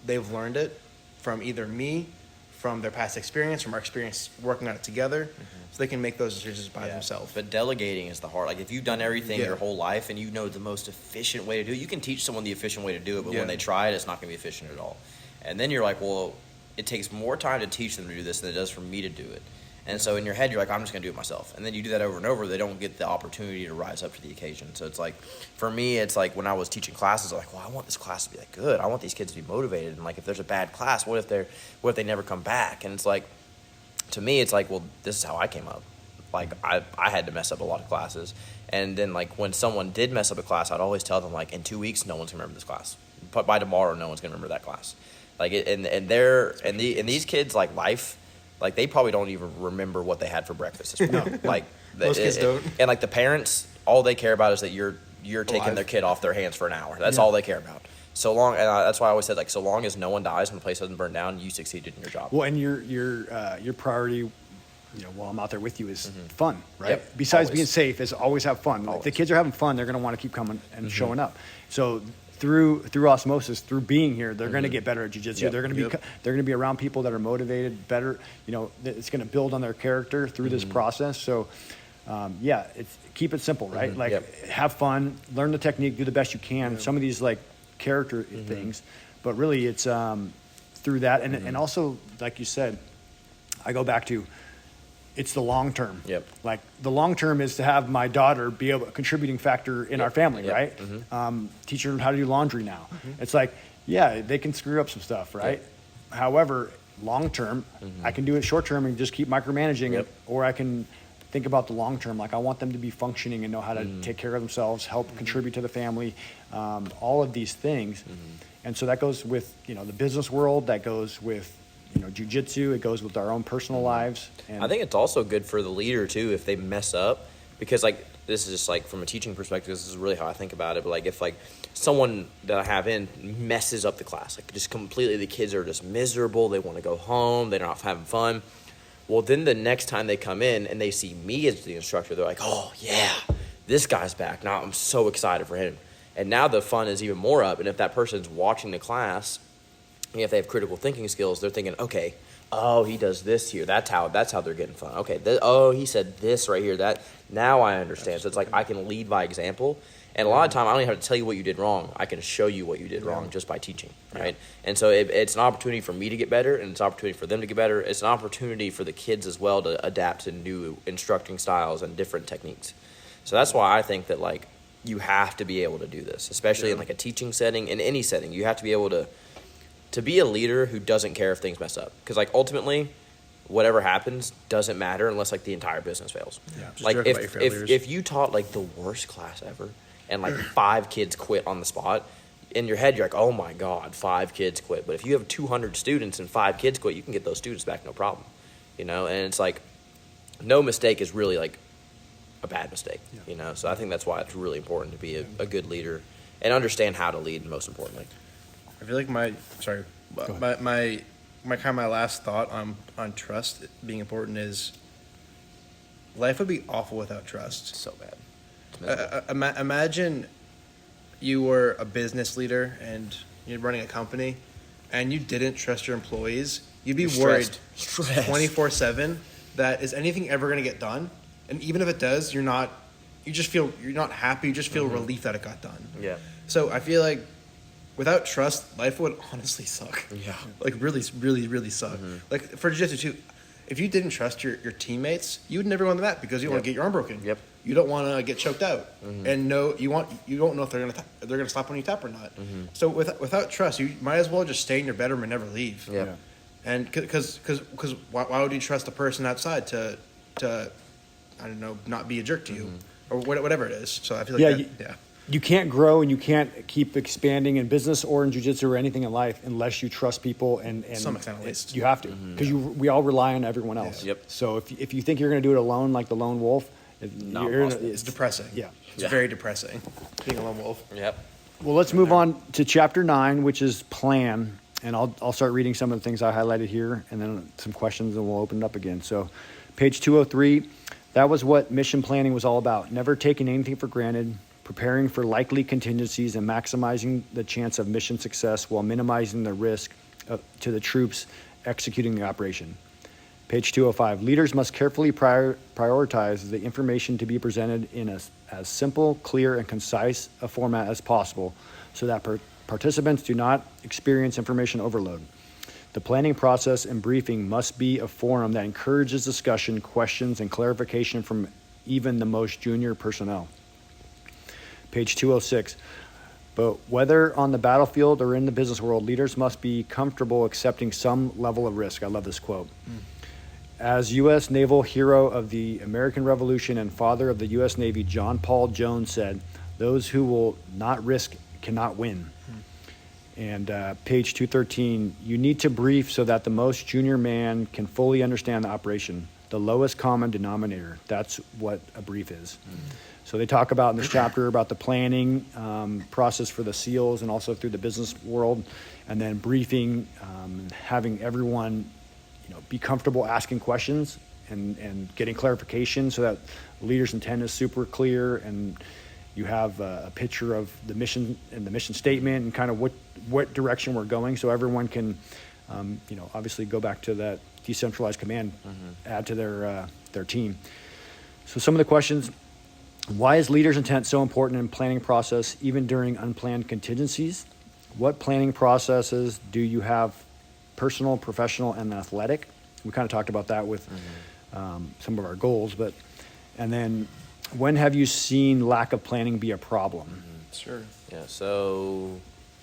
Speaker 3: they've learned it from either me, from their past experience, from our experience working on it together, so they can make those decisions by themselves.
Speaker 2: But delegating is the hard. Like if you've done everything your whole life and you know the most efficient way to do it, you can teach someone the efficient way to do it, but when they try it, it's not going to be efficient at all. And then you're like, well, it takes more time to teach them to do this than it does for me to do it. And so in your head, you're like, I'm just going to do it myself. And then you do that over and over. They don't get the opportunity to rise up to the occasion. So it's like, for me, it's like when I was teaching classes, I'm like, well, I want this class to be like good. I want these kids to be motivated. And like, if there's a bad class, what if they never come back? And it's like, to me, it's like, well, this is how I came up. Like I had to mess up a lot of classes. And then like when someone did mess up a class, I'd always tell them like, in 2 weeks, no one's going to remember this class. But by tomorrow, no one's going to remember that class. Like these kids like life. Like they probably don't even remember what they had for breakfast this morning. Like
Speaker 3: most kids don't.
Speaker 2: And like the parents, all they care about is that you're taking their kid off their hands for an hour. That's all they care about. So long, and that's why I always said like, so long as no one dies and the place doesn't burn down, you succeeded in your job.
Speaker 1: Well, and your priority, while I'm out there with you, is fun, right?
Speaker 2: Yep.
Speaker 1: Besides
Speaker 2: Always.
Speaker 1: being safe, is always have fun. Like, if the kids are having fun, they're going to want to keep coming and showing up. So through osmosis, through being here, they're going to get better at jiu-jitsu.
Speaker 2: Yep.
Speaker 1: They're going to be around people that are motivated, better. It's going to build on their character through this process. So, keep it simple, right? Like, have fun, learn the technique, do the best you can. Some of these like character things, but really it's through that, and also like you said, I go back to. It's the long term.
Speaker 2: Yep.
Speaker 1: Like the long term is to have my daughter be a contributing factor in our family, right? Teach her how to do laundry now. It's like, they can screw up some stuff, right? However, long term, I can do it short term and just keep micromanaging it, or I can think about the long term. Like I want them to be functioning and know how to take care of themselves, help contribute to the family, all of these things. And so that goes with, the business world, that goes with, jiu-jitsu, it goes with our own personal lives. And
Speaker 2: I think it's also good for the leader too if they mess up, because like this is just like from a teaching perspective, this is really how I think about it. But like if like someone that I have in messes up the class, like just completely, the kids are just miserable, they want to go home, they're not having fun. Well, then the next time they come in and they see me as the instructor, they're like, oh yeah, this guy's back. Now I'm so excited for him. And now the fun is even more up. And if that person's watching the class, if they have critical thinking skills, they're thinking, okay, oh, he does this here. That's how they're getting fun. Okay, he said this right here. That now I understand. So it's like I can lead by example. And a lot of time, I don't even have to tell you what you did wrong. I can show you what you did wrong just by teaching, right? And so it's an opportunity for me to get better, and it's an opportunity for them to get better. It's an opportunity for the kids as well to adapt to new instructing styles and different techniques. So that's why I think that like you have to be able to do this, especially in like a teaching setting, in any setting. You have to be able to be a leader who doesn't care if things mess up. Because, like, ultimately, whatever happens doesn't matter unless, like, the entire business fails.
Speaker 3: Yeah, just
Speaker 2: like,
Speaker 3: joke about your failures.
Speaker 2: if you taught, like, the worst class ever and, like, 5 kids quit on the spot, in your head, you're like, oh, my God, 5 kids quit. But if you have 200 students and 5 kids quit, you can get those students back no problem. And it's like no mistake is really, like, a bad mistake, So I think that's why it's really important to be a good leader and understand how to lead, most importantly.
Speaker 3: I feel like my last thought on trust being important is life would be awful without trust.
Speaker 2: So bad.
Speaker 3: Imagine you were a business leader and you're running a company and you didn't trust your employees. You'd be worried 24/7 that is anything ever going to get done, and even if it does, you're not happy. You just feel relief that it got done.
Speaker 2: Yeah.
Speaker 3: So I feel like without trust, life would honestly suck.
Speaker 2: Yeah.
Speaker 3: Like really, really, really suck. Like for jiu-jitsu too, if you didn't trust your teammates, you would never go on the mat because you want to get your arm broken.
Speaker 2: Yep.
Speaker 3: you don't want to get choked out, and you don't know if they're gonna stop when you tap or not. So without trust, you might as well just stay in your bedroom and never leave.
Speaker 2: Yeah.
Speaker 3: And because why would you trust a person outside to I don't know, not be a jerk to you or whatever it is? So I feel like
Speaker 1: you can't grow and you can't keep expanding in business or in jiu-jitsu or anything in life unless you trust people and
Speaker 3: some extent at least.
Speaker 1: You have to, because we all rely on everyone else.
Speaker 2: Yep.
Speaker 1: So if you think you're going to do it alone like the lone wolf,
Speaker 3: It's depressing.
Speaker 1: Yeah.
Speaker 3: It's very depressing being a lone wolf.
Speaker 2: Yep.
Speaker 1: Well, let's move on to chapter 9, which is plan. And I'll start reading some of the things I highlighted here and then some questions and we'll open it up again. So page 203, that was what mission planning was all about. Never taking anything for granted, preparing for likely contingencies and maximizing the chance of mission success while minimizing the risk to the troops executing the operation. Page 205, leaders must carefully prioritize the information to be presented in as simple, clear, and concise a format as possible so that participants do not experience information overload. The planning process and briefing must be a forum that encourages discussion, questions, and clarification from even the most junior personnel. Page 206, but whether on the battlefield or in the business world, leaders must be comfortable accepting some level of risk. I love this quote. As U.S. naval hero of the American Revolution and father of the U.S. Navy, John Paul Jones said, "Those who will not risk cannot win." And page 213, you need to brief so that the most junior man can fully understand the operation. The lowest common denominator. That's what a brief is. So they talk about in this chapter about the planning process for the SEALs and also through the business world, and then briefing, having everyone be comfortable asking questions and getting clarification so that the leader's intent is super clear and you have a picture of the mission and the mission statement and kind of what direction we're going so everyone can, obviously go back to that decentralized command, add to their team. So some of the questions: why is leader's intent so important in planning process even during unplanned contingencies? What planning processes do you have, personal, professional, and athletic? We kind of talked about that with some of our goals, and then when have you seen lack of planning be a problem?
Speaker 3: Sure.
Speaker 2: Yeah, so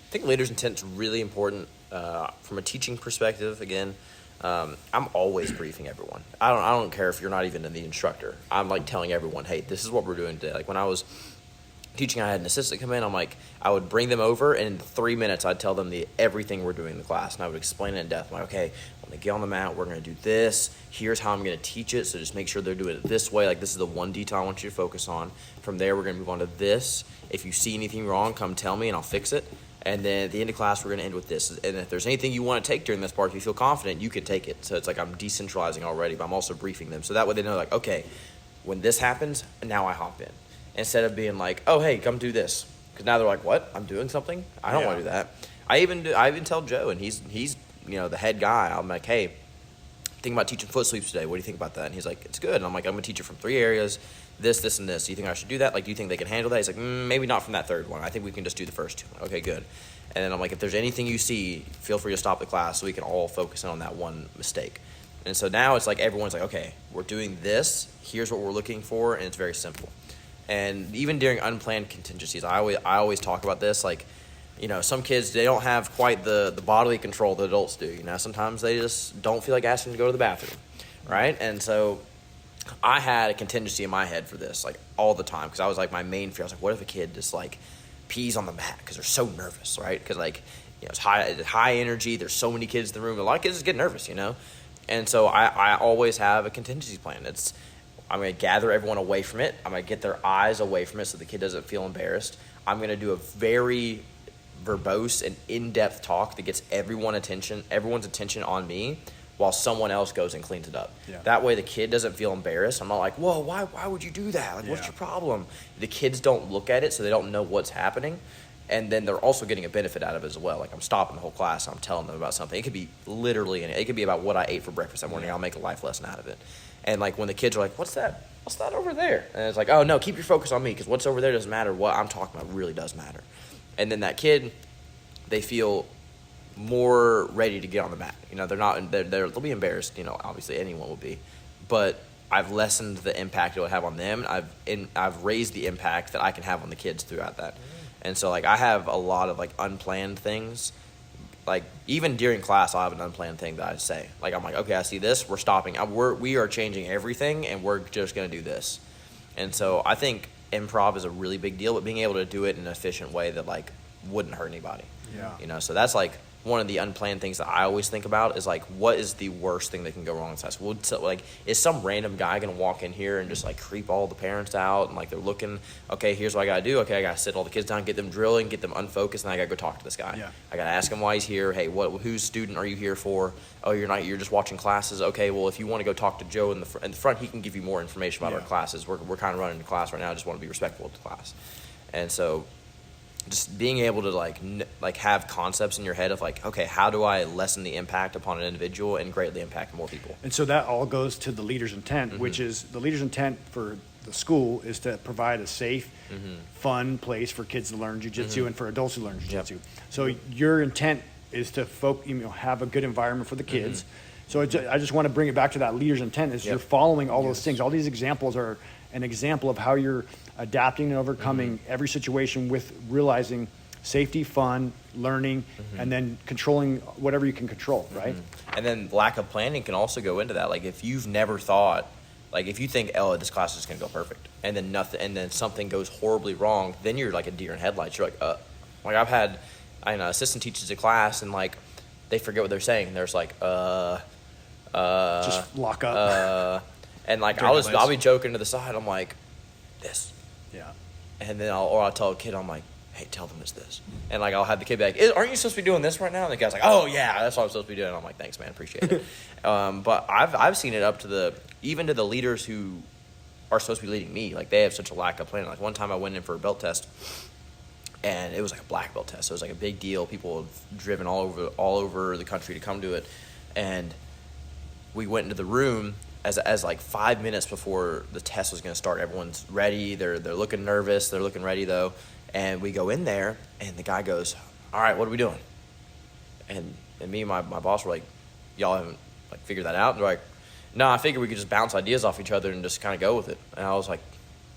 Speaker 2: I think leader's intent is really important from a teaching perspective. Again, I'm always briefing everyone. I don't care if you're not even the instructor. I'm like telling everyone, hey, this is what we're doing today. Like when I was teaching, I had an assistant come in. I would bring them over, and in 3 minutes, I'd tell them everything we're doing in the class, and I would explain it in depth. I'm like, okay, when they get on the mat, we're going to do this. Here's how I'm going to teach it, so just make sure they're doing it this way. Like, this is the one detail I want you to focus on. From there, we're going to move on to this. If you see anything wrong, come tell me, and I'll fix it. And then at the end of class, we're going to end with this. And if there's anything you want to take during this part, if you feel confident, you can take it. So it's like I'm decentralizing already, but I'm also briefing them. So that way they know, like, okay, when this happens, now I hop in. Instead of being like, oh, hey, come do this. Because now they're like, what? I'm doing something? I don't want to do that. I even tell Joe, and he's the head guy. I'm like, hey, think about teaching foot sweeps today. What do you think about that? And he's like, it's good. And I'm like, I'm going to teach it from 3 areas, this, and this. Do you think I should do that? Like, do you think they can handle that? He's like, maybe not from that third one. I think we can just do the first 2. Okay, good. And then I'm like, if there's anything you see, feel free to stop the class so we can all focus in on that one mistake. And so now it's like everyone's like, okay, we're doing this. Here's what we're looking for, and it's very simple. And even during unplanned contingencies, I always talk about this. Like, some kids, they don't have quite the bodily control that adults do. Sometimes they just don't feel like asking to go to the bathroom, right? And so I had a contingency in my head for this, like, all the time, because I was like, my main fear, I was like, what if a kid just, like, pees on the mat because they're so nervous, right? Because, like, it's high energy. There's so many kids in the room. A lot of kids just get nervous, And so I always have a contingency plan. I'm going to gather everyone away from it. I'm going to get their eyes away from it so the kid doesn't feel embarrassed. I'm going to do a very verbose and in-depth talk that gets everyone's attention on me while someone else goes and cleans it up. Yeah. That way the kid doesn't feel embarrassed. I'm not like, whoa, why would you do that? Like, what's your problem? The kids don't look at it, so they don't know what's happening. And then they're also getting a benefit out of it as well. Like, I'm stopping the whole class, and I'm telling them about something. It could be it could be about what I ate for breakfast that morning. I'll make a life lesson out of it. And, like, when the kids are like, what's that over there? And it's like, oh, no, keep your focus on me, because what's over there doesn't matter. What I'm talking about really does matter. And then that kid, they feel more ready to get on the mat. They're not, they'll be embarrassed. Obviously anyone will be. But I've lessened the impact it would have on them. I've raised the impact that I can have on the kids throughout that. And so, like, I have a lot of, like, unplanned things. Like, even during class, I'll have an unplanned thing that I say. Like, I'm like, okay, I see this. We're stopping. We are changing everything, and we're just going to do this. And so I think improv is a really big deal, but being able to do it in an efficient way that, like, wouldn't hurt anybody.
Speaker 1: Yeah.
Speaker 2: You know, so that's, like, one of the unplanned things that I always think about is, like, what is the worst thing that can go wrong in class? Like, is some random guy going to walk in here and just, like, creep all the parents out? And, like, they're looking, okay, here's what I got to do. Okay, I got to sit all the kids down, get them drilling, get them unfocused, and I got to go talk to this guy.
Speaker 1: Yeah.
Speaker 2: I got to ask him why he's here. Hey, whose student are you here for? Oh, you're not. You're just watching classes. Okay, well, if you want to go talk to Joe in the front, he can give you more information about our classes. We're kind of running the class right now. I just want to be respectful of the class. And so just being able to like have concepts in your head of like, okay, how do I lessen the impact upon an individual and greatly impact more people?
Speaker 1: And so that all goes to the leader's intent, which is the leader's intent for the school is to provide a safe, fun place for kids to learn jiu-jitsu and for adults to learn jiu-jitsu. So your intent is to have a good environment for the kids. So I just want to bring it back to that leader's intent is you're following all those things. All these examples are an example of how you're adapting and overcoming every situation with realizing safety, fun, learning, and then controlling whatever you can control, right?
Speaker 2: And then lack of planning can also go into that. Like if you've never thought, like if you think, oh, this class is going to go perfect, and then nothing, and then something goes horribly wrong, then you're like a deer in headlights. You're like, like I've had, I know, assistant teaches a class, and like they forget what they're saying. There's like,
Speaker 1: just lock up.
Speaker 2: And like I'll be joking to the side. I'm like, this.
Speaker 1: Yeah.
Speaker 2: And then I'll tell a kid, I'm like, hey, tell them it's this. And like I'll have the kid be like, aren't you supposed to be doing this right now? And the guy's like, oh yeah, that's what I'm supposed to be doing. And I'm like, thanks, man, appreciate it. But I've seen it up to even to the leaders who are supposed to be leading me. Like they have such a lack of planning. Like one time I went in for a belt test, and it was like a black belt test. So it was like a big deal. People have driven all over the country to come to it, and we went into the room. As like 5 minutes before the test was going to start, everyone's ready. They're looking nervous. They're looking ready though. And we go in there, and the guy goes, "All right, what are we doing?" And me and my boss were like, "Y'all haven't like figured that out?" And they're like, "No, I figured we could just bounce ideas off each other and just kind of go with it." And I was like,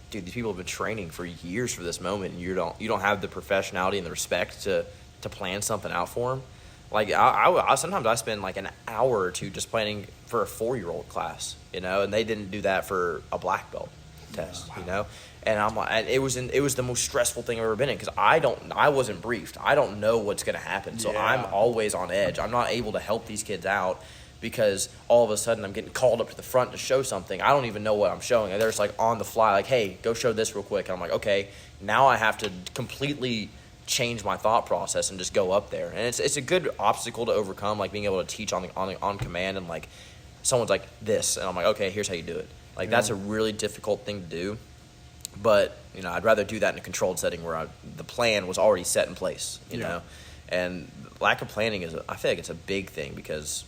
Speaker 2: "Dude, these people have been training for years for this moment, and you don't have the professionality and the respect to plan something out for them." Like I sometimes I spend like an hour or two just planning for a 4-year-old class, you know, and they didn't do that for a black belt test, you know. And I'm like, and it was the most stressful thing I've ever been in because I wasn't briefed. I don't know what's gonna happen, so I'm always on edge. I'm not able to help these kids out because all of a sudden I'm getting called up to the front to show something. I don't even know what I'm showing. And they're just like on the fly, like, hey, go show this real quick. And I'm like, okay, now I have to completely change my thought process and just go up there. And it's a good obstacle to overcome, like being able to teach on command and like someone's like this, and I'm like, okay, here's how you do it. Like that's a really difficult thing to do. But, you know, I'd rather do that in a controlled setting where the plan was already set in place, you know. And lack of planning I feel like it's a big thing because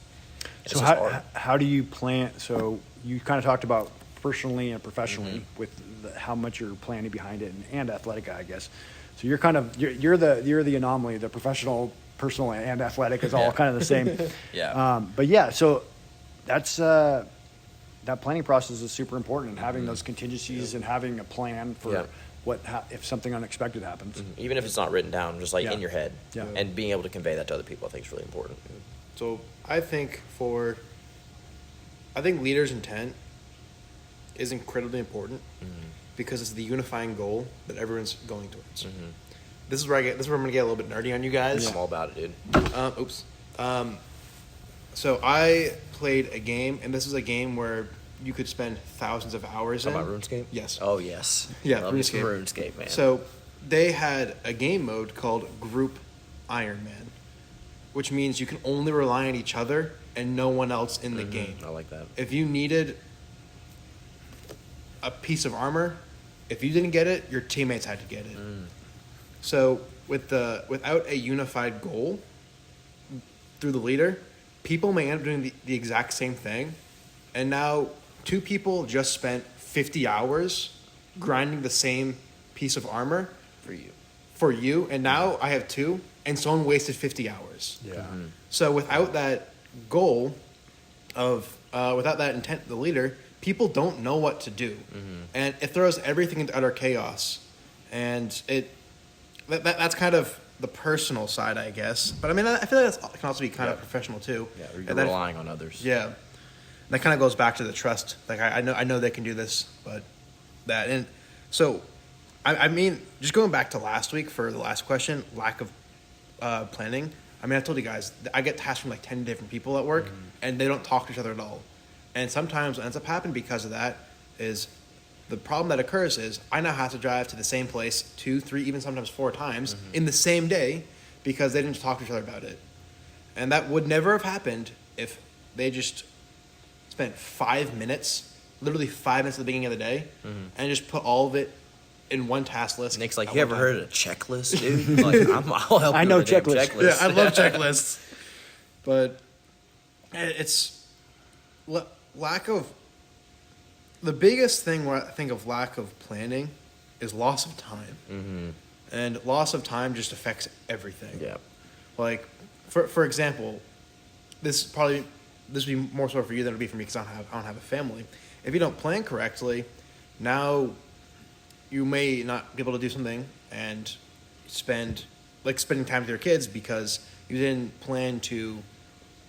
Speaker 2: it's
Speaker 1: so
Speaker 2: just hard.
Speaker 1: How do you plan? So you kind of talked about personally and professionally with how much you're planning behind it and athletic, I guess. So you're kind of you're the anomaly. The professional, personal, and athletic is all kind of the same. But yeah, so that's that planning process is super important, and having those contingencies and having a plan for if something unexpected happens.
Speaker 2: Even if it's not written down, just like in your head, and being able to convey that to other people, I think is really important.
Speaker 3: So I think leaders' intent is incredibly important. Because it's the unifying goal that everyone's going towards. This is where I'm going to get a little bit nerdy on you guys.
Speaker 2: I'm all about it, dude.
Speaker 3: So I played a game, and this is a game where you could spend thousands of hours in.
Speaker 2: About RuneScape?
Speaker 3: Yes.
Speaker 2: Oh, yes.
Speaker 3: Yeah,
Speaker 2: Love
Speaker 3: RuneScape.
Speaker 2: RuneScape, man.
Speaker 3: So they had a game mode called Group Iron Man, which means you can only rely on each other and no one else in the game.
Speaker 2: I like that.
Speaker 3: If you needed a piece of armor, if you didn't get it, your teammates had to get it. So without a unified goal through the leader, people may end up doing the exact same thing. And now 2 people just spent 50 hours grinding the same piece of armor for you. And now I have 2, and someone wasted 50 hours. So without that goal without that intent of the leader, people don't know what to do, and it throws everything into utter chaos. And that's kind of the personal side, I guess. But I mean, I feel like that can also be kind of professional too.
Speaker 2: Yeah, or you're
Speaker 3: And
Speaker 2: relying on others.
Speaker 3: Yeah, and that kind of goes back to the trust. Like I know they can do this, but that and so I mean, just going back to last week for the last question, lack of planning. I mean, I told you guys I get tasks from like 10 different people at work, and they don't talk to each other at all. And sometimes what ends up happening because of that is the problem that occurs is I now have to drive to the same place 2, 3, even sometimes 4 times in the same day because they didn't talk to each other about it. And that would never have happened if they just spent 5 minutes, literally 5 minutes at the beginning of the day, and just put all of it in one task list.
Speaker 2: Nick's like, you ever heard of a checklist, dude? Like, I'll help you
Speaker 1: I know
Speaker 2: with a damn
Speaker 1: checklists.
Speaker 2: checklist.
Speaker 3: Yeah, I love checklists. But it's lack of... The biggest thing where I think of lack of planning is loss of time. And loss of time just affects everything.
Speaker 2: Yeah.
Speaker 3: Like, for example, this would be more so for you than it would be for me because I don't have a family. If you don't plan correctly, now you may not be able to do something and spending time with your kids because you didn't plan to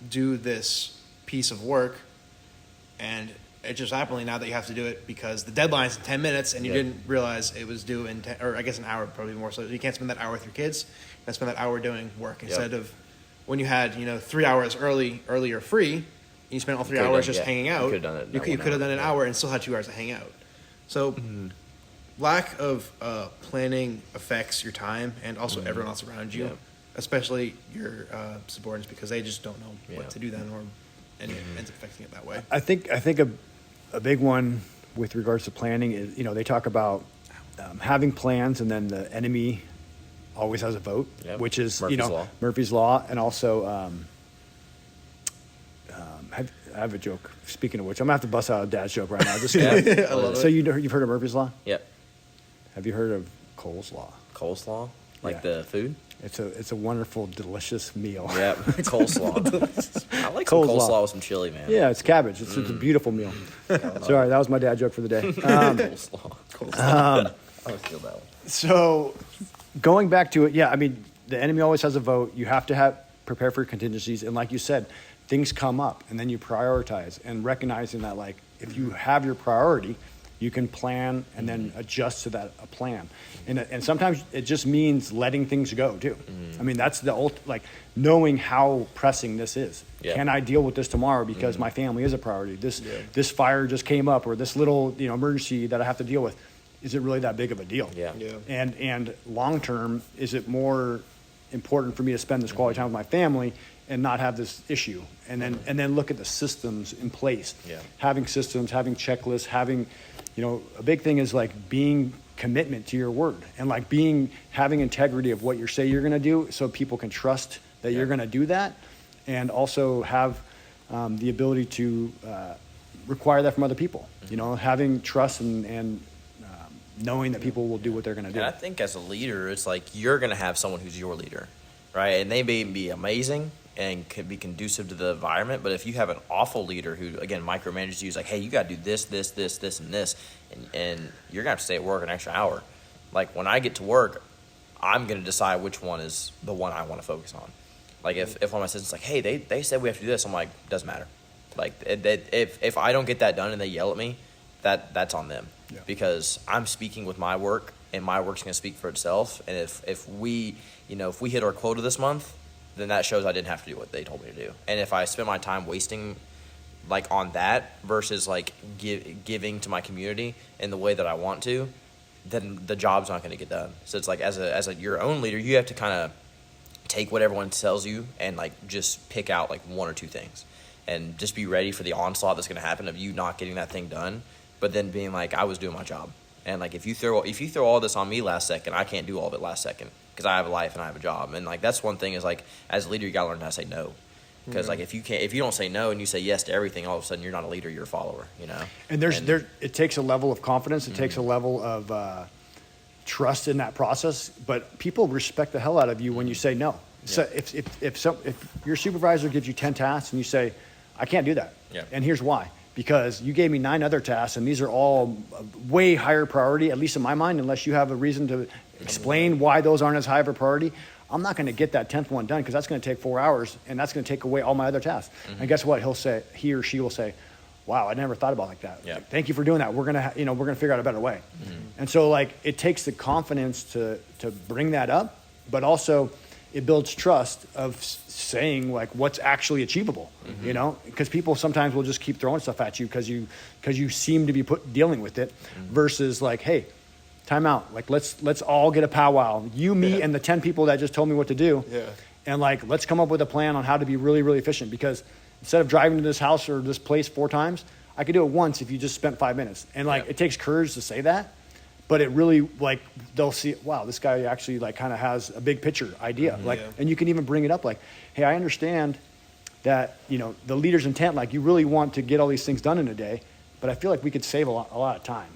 Speaker 3: do this piece of work, and it just happened now that you have to do it because the deadline's in 10 minutes and you didn't realize it was due in 10, or I guess an hour probably more. So you can't spend that hour with your kids. You can spend that hour doing work instead of when you had 3 hours earlier free and you spent all 3 hours just hanging out.
Speaker 2: You could have done it.
Speaker 3: You could have done an hour and still had 2 hours to hang out. So lack of planning affects your time and also everyone else around you, especially your subordinates because they just don't know what to do then, and it ends up affecting it that way.
Speaker 1: I think a big one with regards to planning is, they talk about having plans and then the enemy always has a vote, which is, Murphy's Law. And also, I have a joke. Speaking of which, I'm going to have to bust out a dad's joke right now. Just
Speaker 3: I love
Speaker 1: so you've heard of Murphy's Law?
Speaker 2: Yep.
Speaker 1: Have you heard of Cole's Law?
Speaker 2: Coleslaw? Like
Speaker 1: Yeah.
Speaker 2: the food?
Speaker 1: It's a wonderful, delicious meal.
Speaker 2: Yep. Coleslaw. I like some
Speaker 1: Coleslaw.
Speaker 2: coleslaw with some chili, man.
Speaker 1: Yeah, it's cabbage. It's a beautiful meal. Sorry, that was my dad joke for the day.
Speaker 2: Coleslaw. I always feel that one.
Speaker 1: So, going back to it, I mean, the enemy always has a vote. You have to prepare for contingencies, and like you said, things come up, and then you prioritize, and recognizing that, like, if you have your priority, you can plan and then adjust to that a plan, and sometimes it just means letting things go too. I mean, that's the knowing how pressing this is.
Speaker 2: Yeah.
Speaker 1: Can I deal with this tomorrow because my family is a priority? This fire just came up, or this little emergency that I have to deal with. Is it really that big of a deal?
Speaker 2: Yeah.
Speaker 1: And long term, is it more important for me to spend this quality time with my family and not have this issue? And then look at the systems in place.
Speaker 2: Yeah.
Speaker 1: Having systems, having checklists, having, a big thing is like being commitment to your word and like having integrity of what you say you're going to do, so people can trust that you're going to do that, and also have the ability to require that from other people. Having trust and knowing that people will do what they're going to do.
Speaker 2: And I think as a leader, it's like you're going to have someone who's your leader, right? And they may be amazing and could be conducive to the environment, but if you have an awful leader who, again, micromanages you, is like, hey, you got to do this, this, this, this, and this, and you're going to have to stay at work an extra hour. Like, when I get to work, I'm going to decide which one is the one I want to focus on. Like, if one of my assistants is like, hey, they said we have to do this, I'm like, doesn't matter. Like, if I don't get that done and they yell at me, that's on them. Yeah. Because I'm speaking with my work, and my work's going to speak for itself. And if we hit our quota this month, then that shows I didn't have to do what they told me to do. And if I spend my time wasting like on that versus like giving to my community in the way that I want to, then the job's not going to get done. So it's like as your own leader, you have to kind of take what everyone tells you and like just pick out like one or two things, and just be ready for the onslaught that's going to happen of you not getting that thing done. But then being like, I was doing my job. And like, if you throw all this on me last second, I can't do all of it last second because I have a life and I have a job. And like, that's one thing is like, as a leader, you got to learn how to say no. Because like, if you don't say no and you say yes to everything, all of a sudden you're not a leader, you're a follower,
Speaker 1: And it takes a level of confidence. It takes a level of trust in that process. But people respect the hell out of you when you say no. Yeah. So if your supervisor gives you 10 tasks and you say, I can't do that.
Speaker 2: Yeah.
Speaker 1: And here's why. because you gave me 9 other tasks, and these are all way higher priority, at least in my mind, unless you have a reason to explain why those aren't as high of a priority. I'm not going to get that 10th one done because that's going to take 4 hours, and that's going to take away all my other tasks. And guess what? He or she will say, wow, I never thought about it like that.
Speaker 2: Yeah.
Speaker 1: Like, thank you for doing that. We're going to, we're going to figure out a better way. And so like, it takes the confidence to bring that up, but also it builds trust of saying like what's actually achievable, because people sometimes will just keep throwing stuff at you because you seem to be dealing with it versus like, hey, time out. Like, let's all get a powwow. You, me, and the 10 people that just told me what to do.
Speaker 3: Yeah.
Speaker 1: And like, let's come up with a plan on how to be really, really efficient, because instead of driving to this house or this place 4 times, I could do it once if you just spent 5 minutes. And like, it takes courage to say that, but it really, like, they'll see, wow, this guy actually like kind of has a big picture idea. And you can even bring it up like, hey, I understand that, the leader's intent, like you really want to get all these things done in a day, but I feel like we could save a lot of time.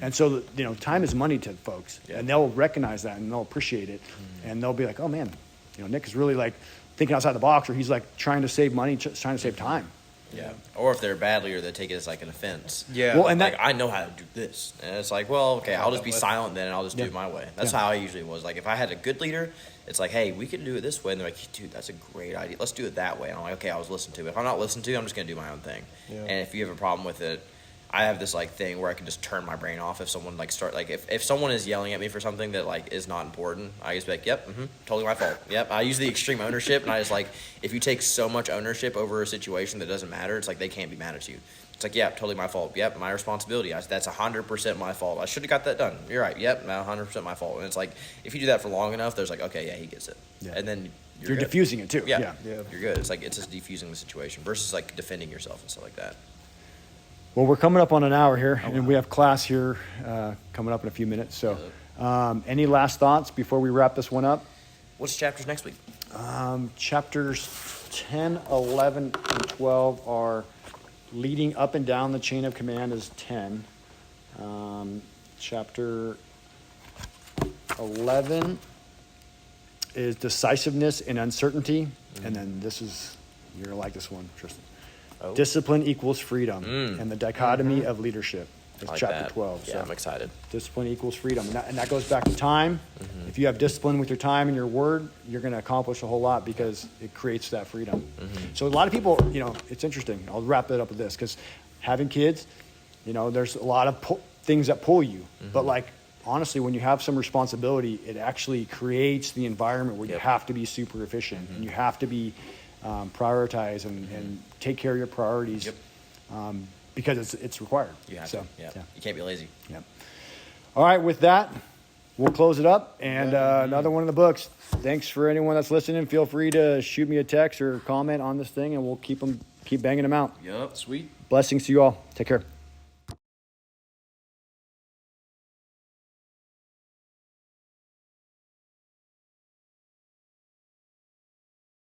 Speaker 1: And so, time is money to folks, and they'll recognize that and they'll appreciate it. And they'll be like, oh man, Nick is really like thinking outside the box, or he's like trying to save money, trying to save time.
Speaker 2: Yeah. Or if they're a bad leader, they take it as like an offense.
Speaker 3: Yeah.
Speaker 1: Well, and
Speaker 2: like, I know how to do this. And it's like, well, okay, I'll just be silent then and I'll just do it my way. That's how I usually was. Like, if I had a good leader, it's like, hey, we can do it this way. And they're like, dude, that's a great idea. Let's do it that way. And I'm like, okay, I was listening to it. If I'm not listening to it, I'm just going to do my own thing. Yeah. And if you have a problem with it, I have this like thing where I can just turn my brain off if someone like if someone is yelling at me for something that like is not important, I just be like, yep, totally my fault. Yep. I use the extreme ownership, and I just like, if you take so much ownership over a situation that doesn't matter, it's like they can't be mad at you. It's like, yeah, totally my fault. Yep, my responsibility. That's 100% my fault. I should have got that done. You're right. Yep, 100% my fault. And it's like, if you do that for long enough, there's like, okay, yeah, he gets it. Yeah. And then you're
Speaker 1: diffusing it too.
Speaker 2: Yeah, you're good. It's like, it's just defusing the situation versus like defending yourself and stuff like that.
Speaker 1: Well, we're coming up on an hour here, and we have class here coming up in a few minutes. So any last thoughts before we wrap this one up?
Speaker 2: What's chapters next week?
Speaker 1: Chapters 10, 11, and 12 are leading up and down the chain of command is 10. Chapter 11 is decisiveness and uncertainty. And then you're going to like this one, Tristan. Oh. Discipline equals freedom, and the dichotomy of leadership. It's like chapter 12.
Speaker 2: Yeah, so I'm excited.
Speaker 1: Discipline equals freedom. And that goes back to time. If you have discipline with your time and your word, you're going to accomplish a whole lot because it creates that freedom. So a lot of people, it's interesting. I'll wrap it up with this, because having kids, there's a lot of things that pull you. But like, honestly, when you have some responsibility, it actually creates the environment where you have to be super efficient and you have to be prioritize and take care of your priorities because it's required.
Speaker 2: You have to. Yeah. You can't be lazy.
Speaker 1: Yeah. All right. With that, we'll close it up. And another one of the books. Thanks for anyone that's listening. Feel free to shoot me a text or comment on this thing, and we'll keep banging them out.
Speaker 3: Yep. Sweet.
Speaker 1: Blessings to you all. Take care.